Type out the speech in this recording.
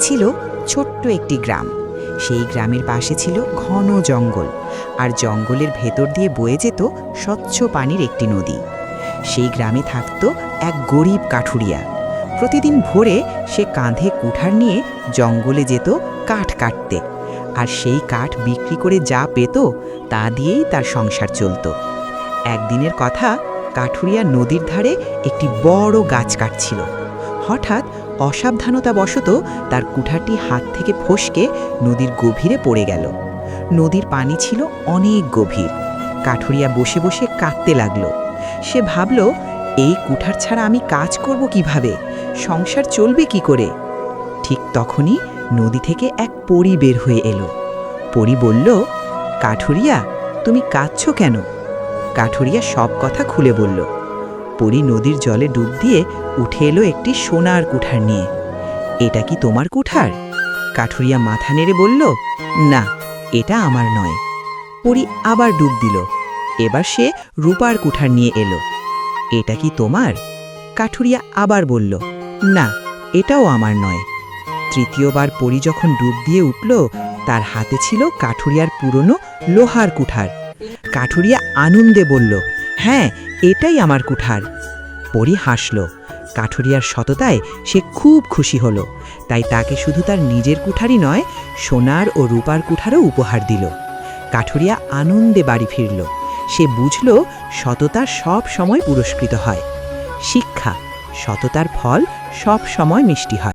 ছিল ছোট্ট একটি গ্রাম। সেই গ্রামের পাশে ছিল ঘন জঙ্গল, আর জঙ্গলের ভেতর দিয়ে বয়ে যেত স্বচ্ছ পানির একটি নদী। সেই গ্রামে থাকত এক গরিব কাঠুরিয়া। প্রতিদিন ভোরে সে কাঁধে কুঠার নিয়ে জঙ্গলে যেত কাঠ কাটতে, আর সেই কাঠ বিক্রি করে যা পেত তা দিয়েই তার সংসার চলত। একদিনের কথা, কাঠুরিয়া নদীর ধারে একটি বড় গাছ কাটছিল। হঠাৎ অসাবধানতাবশত তার কুঠারটি হাত থেকে ফসকে নদীর গভীরে পড়ে গেল। নদীর পানি ছিল অনেক গভীর। কাঠুরিয়া বসে বসে কাঁদতে লাগল। সে ভাবল, এই কুঠার ছাড়া আমি কাজ করব কিভাবে, সংসার চলবে কি করে? ঠিক তখনই নদী থেকে এক পরী বের হয়ে এলো। পরী বলল, কাঠুরিয়া, তুমি কাঁদছো কেন? কাঠুরিয়া সব কথা খুলে বলল। পরী নদীর জলে ডুব দিয়ে উঠে এলো একটি সোনার কুঠার নিয়ে। এটা কি তোমার কুঠার? কাঠুরিয়া মাথা নেড়ে বলল, না, এটা আমার নয়। পরী আবার ডুব দিল। এবার সে রূপার কুঠার নিয়ে এলো। এটা কি তোমার? কাঠুরিয়া আবার বলল, না, এটাও আমার নয়। তৃতীয়বার পরী যখন ডুব দিয়ে উঠল, তার হাতে ছিল কাঠুরিয়ার পুরনো লোহার কুঠার। কাঠুরিয়া আনন্দে বলল, হ্যাঁ, এটাই আমার কুঠার। পরী হাসল। কাঠুরিয়ার সততায় সে খুব খুশি হলো। তাই তাকে শুধু তার নিজের কুঠারই নয়, সোনার ও রূপার কুঠারও উপহার দিল। কাঠুরিয়া আনন্দে বাড়ি ফিরল। সে বুঝল, সততা সব সময় পুরস্কৃত হয়। শিক্ষা: সততার ফল সব সময় মিষ্টি হয়।